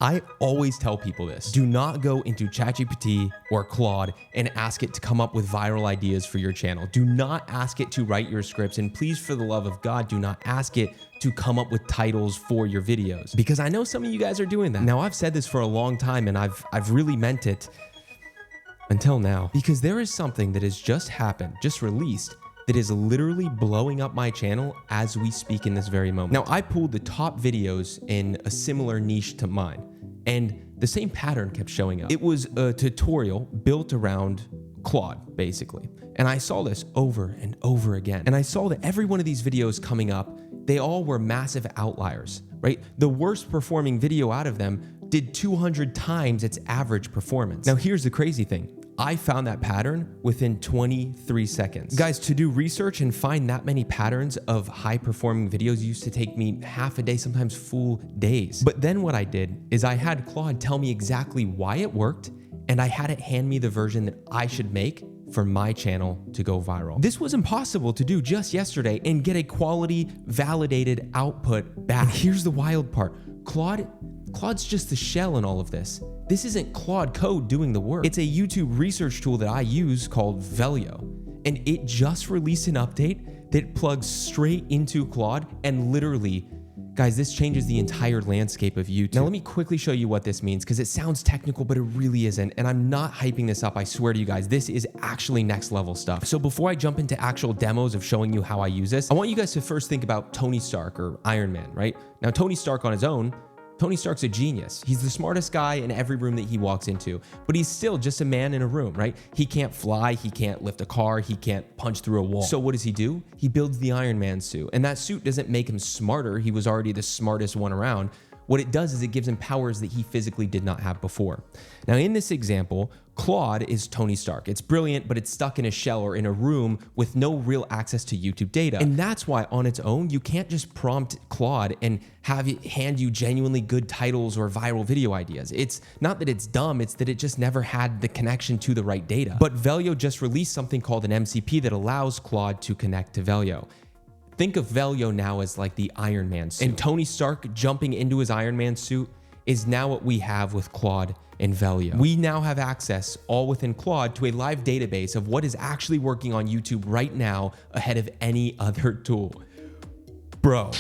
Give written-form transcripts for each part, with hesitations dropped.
I always tell people this. Do not go into ChatGPT or Claude and ask it to come up with viral ideas for your channel. Do not ask it to write your scripts. And please, for the love of God, do not ask it to come up with titles for your videos. Because I know some of you guys are doing that. Now, I've said this for a long time and I've really meant it until now. Because there is something that has just happened, just released, that is literally blowing up my channel as we speak in this very moment. Now, I pulled the top videos in a similar niche to mine, and the same pattern kept showing up. It was a tutorial built around Claude, basically. And I saw this over and over again. And I saw that every one of these videos coming up, they all were massive outliers, right? The worst performing video out of them did 200 times its average performance. Now, here's the crazy thing. I found that pattern within 23 seconds. Guys, to do research and find that many patterns of high performing videos used to take me half a day, sometimes full days. But then what I did is I had Claude tell me exactly why it worked, and I had it hand me the version that I should make for my channel to go viral. This was impossible to do just yesterday and get a quality, validated output back. And here's the wild part. Claude's just the shell in all of this. This isn't Claude code doing the work. It's a YouTube research tool that I use called Velo. And it just released an update that plugs straight into Claude, and literally, guys, this changes the entire landscape of YouTube. Now, let me quickly show you what this means, because it sounds technical, but it really isn't. And I'm not hyping this up, I swear to you guys. This is actually next level stuff. So before I jump into actual demos of showing you how I use this, I want you guys to first think about Tony Stark or Iron Man, right? Now, Tony Stark on his own, Tony Stark's a genius. He's the smartest guy in every room that he walks into, but he's still just a man in a room, right? He can't fly, he can't lift a car, he can't punch through a wall. So what does he do? He builds the Iron Man suit, and that suit doesn't make him smarter. He was already the smartest one around. What it does is it gives him powers that he physically did not have before. Now, in this example, Claude is Tony Stark. It's brilliant, but it's stuck in a shell or in a room with no real access to YouTube data. And that's why on its own, you can't just prompt Claude and have it hand you genuinely good titles or viral video ideas. It's not that it's dumb, it's that it just never had the connection to the right data. But Velo just released something called an MCP that allows Claude to connect to Velo. Think of Velo now as like the Iron Man suit. And Tony Stark jumping into his Iron Man suit is now what we have with Claude and Velo. We now have access, all within Claude, to a live database of what is actually working on YouTube right now ahead of any other tool. Bro.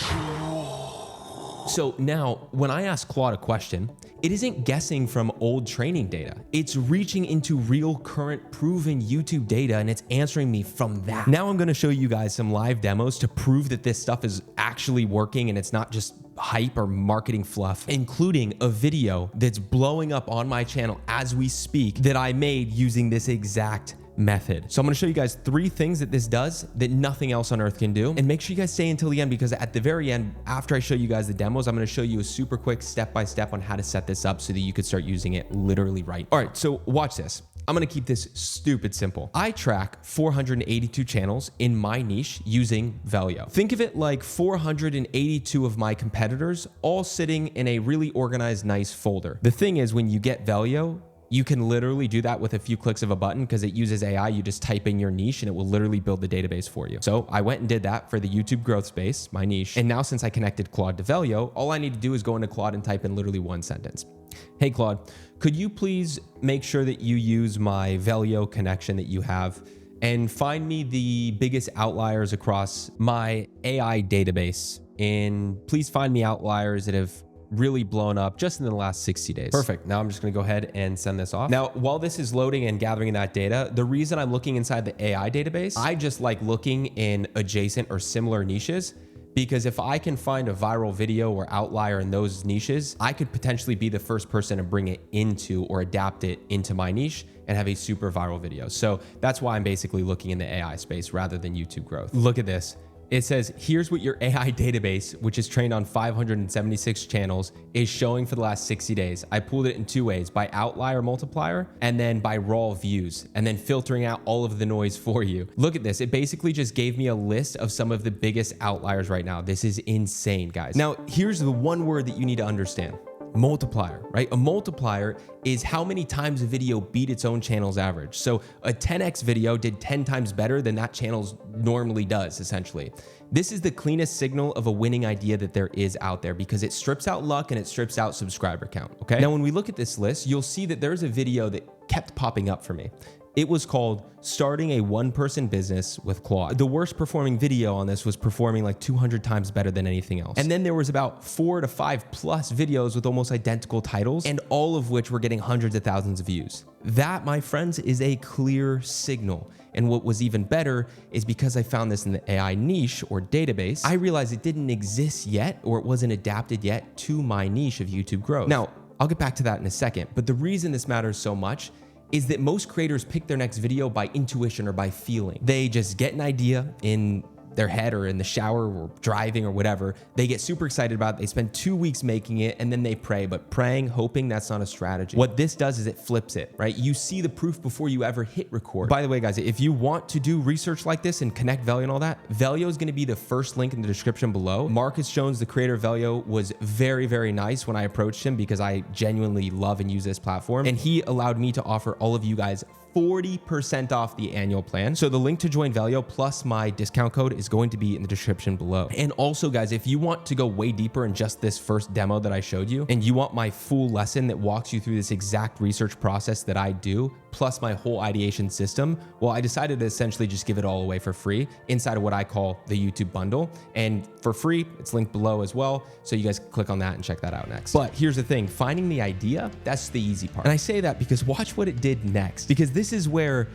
So now, when I ask Claude a question, it isn't guessing from old training data. It's reaching into real, current, proven YouTube data, and it's answering me from that. Now I'm gonna show you guys some live demos to prove that this stuff is actually working and it's not just hype or marketing fluff, including a video that's blowing up on my channel as we speak that I made using this exact method. So I'm gonna show you guys 3 things that this does that nothing else on earth can do. And make sure you guys stay until the end, because at the very end, after I show you guys the demos, I'm gonna show you a super quick step-by-step on how to set this up so that you could start using it literally right. All right, so watch this. I'm gonna keep this stupid simple. I track 482 channels in my niche using Velo. Think of it like 482 of my competitors all sitting in a really organized, nice folder. The thing is, when you get Velo, you can literally do that with a few clicks of a button because it uses AI. You just type in your niche and it will literally build the database for you. So I went and did that for the YouTube growth space, my niche. And now since I connected Claude to Velo, all I need to do is go into Claude and type in literally 1 sentence. Hey Claude, could you please make sure that you use my Velo connection that you have and find me the biggest outliers across my AI database? And please find me outliers that have really blown up just in the last 60 days. Perfect. Now I'm just gonna go ahead and send this off. Now, while this is loading and gathering that data, the reason I'm looking inside the AI database, I just like looking in adjacent or similar niches, because if I can find a viral video or outlier in those niches, I could potentially be the first person to bring it into or adapt it into my niche and have a super viral video. So that's why I'm basically looking in the AI space rather than YouTube growth. Look at this. It says, here's what your AI database, which is trained on 576 channels, is showing for the last 60 days. I pulled it in 2 ways, by outlier multiplier and then by raw views, and then filtering out all of the noise for you. Look at this. It basically just gave me a list of some of the biggest outliers right now. This is insane, guys. Now, here's the one word that you need to understand. multiplier, right? A multiplier is how many times a video beat its own channel's average. So a 10x video did 10 times better than that channel's normally does, essentially. This is the cleanest signal of a winning idea that there is out there because it strips out luck and it strips out subscriber count, okay? Now, when we look at this list, you'll see that there's a video that kept popping up for me. It was called Starting a One-Person Business with Claude. The worst performing video on this was performing like 200 times better than anything else. And then there was about 4 to 5 plus videos with almost identical titles, and all of which were getting hundreds of thousands of views. That, my friends, is a clear signal. And what was even better is because I found this in the AI niche or database, I realized it didn't exist yet, or it wasn't adapted yet to my niche of YouTube growth. Now, I'll get back to that in a second, but the reason this matters so much is that most creators pick their next video by intuition or by feeling. They just get an idea in their head or in the shower or driving or whatever. They get super excited about it. They spend 2 weeks making it and then they pray, but praying, hoping, that's not a strategy. What this does is it flips it, right? You see the proof before you ever hit record. By the way, guys, if you want to do research like this and connect Velo and all that, Velo is going to be the first link in the description below. Marcus Jones, the creator of Velo, was very, very nice when I approached him because I genuinely love and use this platform. And he allowed me to offer all of you guys 40% off the annual plan. So the link to join Velo plus my discount code is going to be in the description below. And also, guys, if you want to go way deeper in just this first demo that I showed you, and you want my full lesson that walks you through this exact research process that I do, plus my whole ideation system, well, I decided to essentially just give it all away for free inside of what I call the YouTube bundle. And for free, it's linked below as well. So you guys can click on that and check that out next. But here's the thing, finding the idea, that's the easy part. And I say that because watch what it did next, because this is where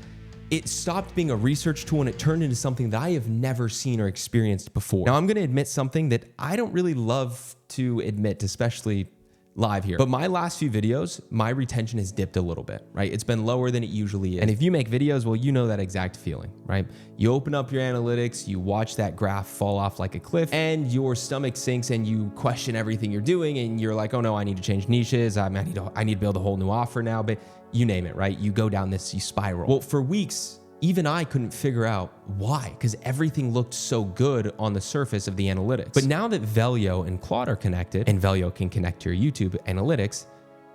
it stopped being a research tool and it turned into something that I have never seen or experienced before. Now, I'm going to admit something that I don't really love to admit, especially live here. But my last few videos, my retention has dipped a little bit, right? It's been lower than it usually is. And if you make videos, well, you know that exact feeling, right? You open up your analytics, you watch that graph fall off like a cliff, and your stomach sinks and you question everything you're doing. And you're like, oh no, I need to change niches. I need to build a whole new offer now, but you name it, right? You go down this, you spiral. Well, for weeks, even I couldn't figure out why, because everything looked so good on the surface of the analytics. But now that Velo and Claude are connected, and Velo can connect to your YouTube analytics,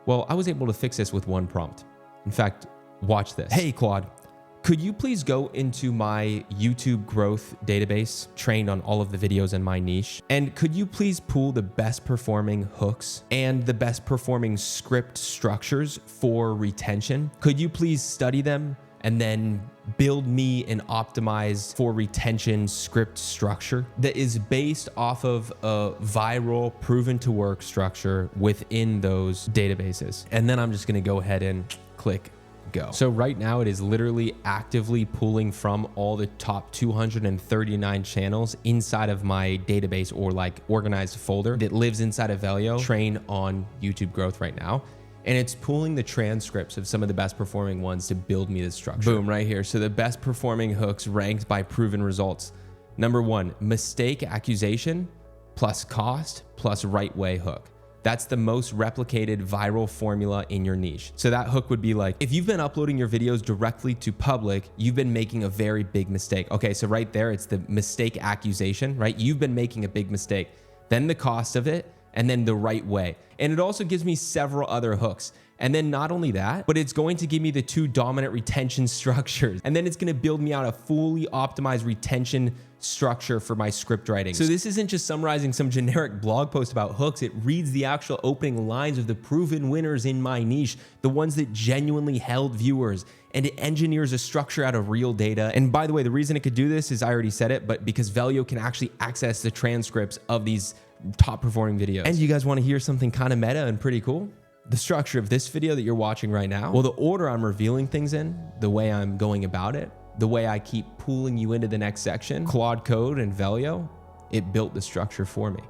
well, I was able to fix this with one prompt. In fact, watch this. Hey, Claude, could you please go into my YouTube growth database trained on all of the videos in my niche? And could you please pull the best performing hooks and the best performing script structures for retention? Could you please study them and then build me an optimized for retention script structure that is based off of a viral, proven to work structure within those databases? And then I'm just gonna go ahead and click go. So right now it is literally actively pulling from all the top 239 channels inside of my database or like organized folder that lives inside of Velo, train on YouTube growth right now. And it's pulling the transcripts of some of the best performing ones to build me this structure. Boom, right here. So the best performing hooks ranked by proven results. Number 1, mistake accusation plus cost plus right way hook. That's the most replicated viral formula in your niche. So that hook would be like, if you've been uploading your videos directly to public, you've been making a very big mistake. Okay, so right there, it's the mistake accusation, right? You've been making a big mistake. Then the cost of it, and then the right way. And it also gives me several other hooks. And then not only that, but it's going to give me the 2 dominant retention structures. And then it's going to build me out a fully optimized retention structure for my script writing. So this isn't just summarizing some generic blog post about hooks. It reads the actual opening lines of the proven winners in my niche, the ones that genuinely held viewers, and it engineers a structure out of real data. And by the way, the reason it could do this is I already said it, but because Velo can actually access the transcripts of these top performing videos. And you guys want to hear something kind of meta and pretty cool? The structure of this video that you're watching right now, well, the order I'm revealing things in, the way I'm going about it, the way I keep pulling you into the next section, Claude Code and Velo, it built the structure for me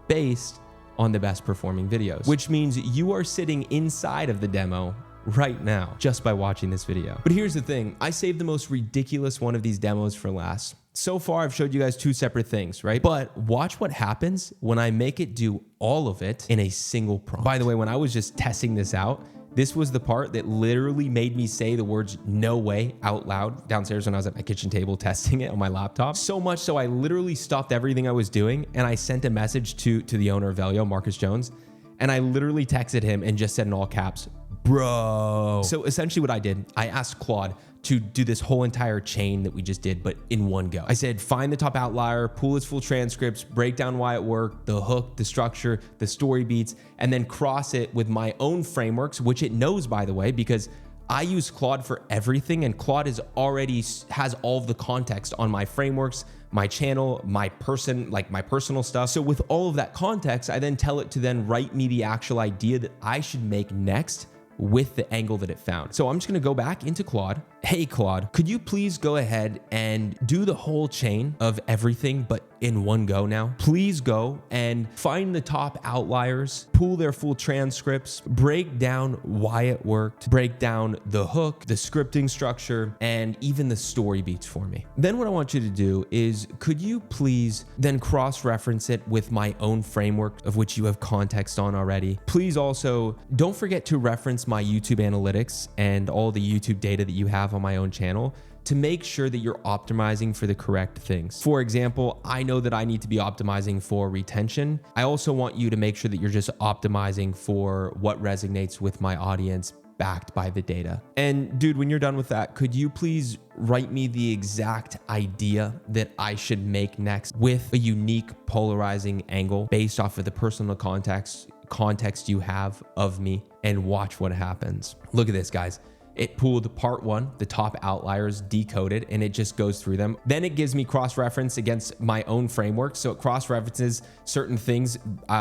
based on the best performing videos, which means you are sitting inside of the demo right now just by watching this video. But here's the thing, I saved the most ridiculous one of these demos for last. So far, I've showed you guys 2 separate things, right? But watch what happens when I make it do all of it in a single prompt. By the way, when I was just testing this out, this was the part that literally made me say the words "no way" out loud downstairs when I was at my kitchen table testing it on my laptop. So much so I literally stopped everything I was doing and I sent a message to the owner of Velo, Marcus Jones, And I literally texted him and just said in all caps, bro. So essentially what I did, I asked Claude to do this whole entire chain that we just did, but in one go. I said, find the top outlier, pull its full transcripts, break down why it worked, the hook, the structure, the story beats, and then cross it with my own frameworks, which it knows, by the way, because I use Claude for everything, and Claude has all of the context on my frameworks, my channel, my personal stuff. So with all of that context, I then tell it to then write me the actual idea that I should make next with the angle that it found. So I'm just gonna go back into Claude. Hey Claude, could you please go ahead and do the whole chain of everything, but in one go now? Please go and find the top outliers, pull their full transcripts, break down why it worked, break down the hook, the scripting structure, and even the story beats for me. Then what I want you to do is, could you please then cross-reference it with my own framework of which you have context on already? Please also don't forget to reference my YouTube analytics and all the YouTube data that you have on my own channel to make sure that you're optimizing for the correct things. For example, I know that I need to be optimizing for retention. I also want you to make sure that you're just optimizing for what resonates with my audience backed by the data. And dude, when you're done with that, could you please write me the exact idea that I should make next with a unique polarizing angle based off of the personal context you have of me, and watch what happens. Look at this, guys. It pulled part one, the top outliers, decoded, and it just goes through them. Then it gives me cross-reference against my own framework. So it cross-references certain things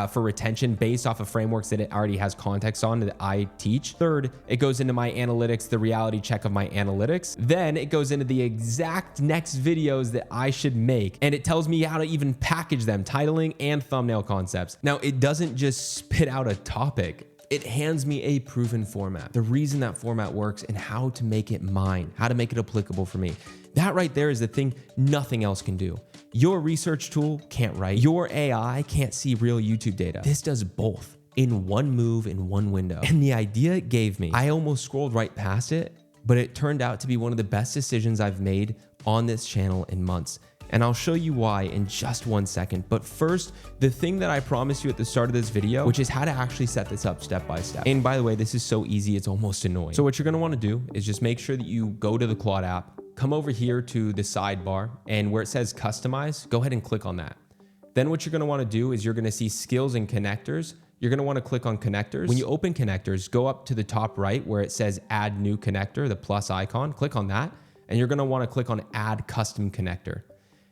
for retention based off of frameworks that it already has context on that I teach. Third, it goes into my analytics, the reality check of my analytics. Then it goes into the exact next videos that I should make. And it tells me how to even package them, titling and thumbnail concepts. Now, it doesn't just spit out a topic. It hands me a proven format, the reason that format works, and how to make it mine, how to make it applicable for me. That right there is the thing nothing else can do. Your research tool can't write. Your AI can't see real YouTube data. This does both in one move, in one window. And the idea it gave me, I almost scrolled right past it, but it turned out to be one of the best decisions I've made on this channel in months. And I'll show you why in just 1 second. But first, the thing that I promised you at the start of this video, which is how to actually set this up step by step. And by the way, this is so easy, it's almost annoying. So what you're gonna wanna do is just make sure that you go to the Claude app, come over here to the sidebar, and where it says customize, go ahead and click on that. Then what you're gonna wanna do is you're gonna see skills and connectors. You're gonna wanna click on connectors. When you open connectors, go up to the top right where it says add new connector, the plus icon, click on that, and you're gonna wanna click on add custom connector.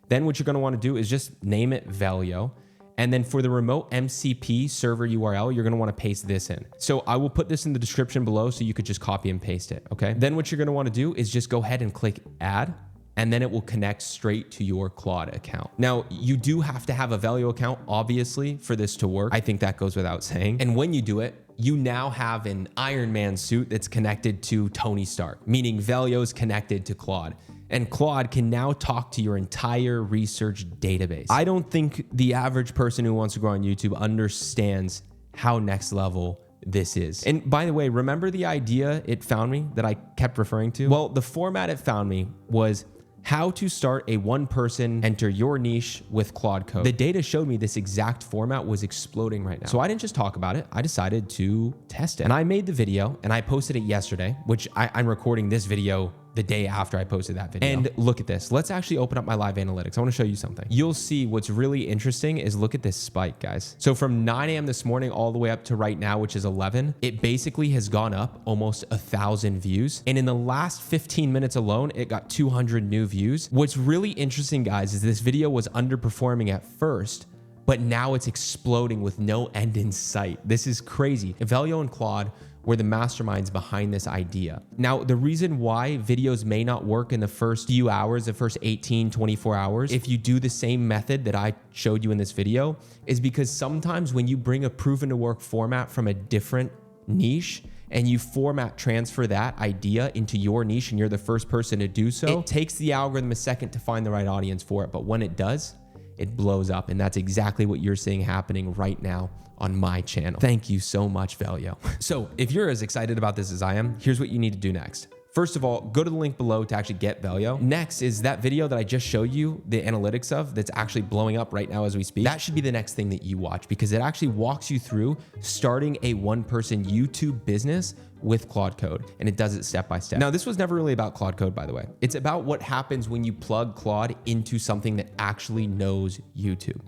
Then what you're gonna wanna do is just name it Velo. And then for the remote MCP server URL, you're gonna wanna paste this in. So I will put this in the description below so you could just copy and paste it, okay? Then what you're gonna wanna do is just go ahead and click add, and then it will connect straight to your Claude account. Now, you do have to have a Velo account, obviously, for this to work. I think that goes without saying. And when you do it, you now have an Iron Man suit that's connected to Tony Stark, meaning Velo is connected to Claude. And Claude can now talk to your entire research database. I don't think the average person who wants to grow on YouTube understands how next level this is. And by the way, remember the idea it found me that I kept referring to? Well, the format it found me was how to start a one-person enter your niche with Claude code. The data showed me this exact format was exploding right now. So I didn't just talk about it, I decided to test it. And I made the video and I posted it yesterday, which I'm recording this video the day after I posted that video. And look at this. Let's actually open up my live analytics. I want to show you something. You'll see what's really interesting is look at this spike, guys. So from 9 a.m. this morning all the way up to right now, which is 11, it basically has gone up almost 1,000 views. And in the last 15 minutes alone, it got 200 new views. What's really interesting, guys, is this video was underperforming at first, but now it's exploding with no end in sight. This is crazy. Velo and Claude were the masterminds behind this idea. Now, the reason why videos may not work in the first few hours, the first 18, 24 hours, if you do the same method that I showed you in this video, is because sometimes when you bring a proven to work format from a different niche and you format transfer that idea into your niche and you're the first person to do so, it takes the algorithm a second to find the right audience for it. But when it does, it blows up. And that's exactly what you're seeing happening right now on my channel. Thank you so much, Velo. So if you're as excited about this as I am, here's what you need to do next. First of all, go to the link below to actually get Velo. Next is that video that I just showed you the analytics of that's actually blowing up right now as we speak. That should be the next thing that you watch because it actually walks you through starting a one-person YouTube business with Claude Code, and it does it step by step. Now, this was never really about Claude Code, by the way. It's about what happens when you plug Claude into something that actually knows YouTube.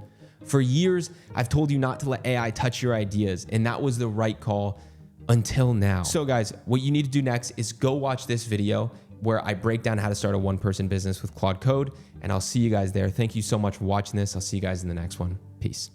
For years, I've told you not to let AI touch your ideas, and that was the right call until now. So guys, what you need to do next is go watch this video where I break down how to start a one-person business with Claude Code, and I'll see you guys there. Thank you so much for watching this. I'll see you guys in the next one. Peace.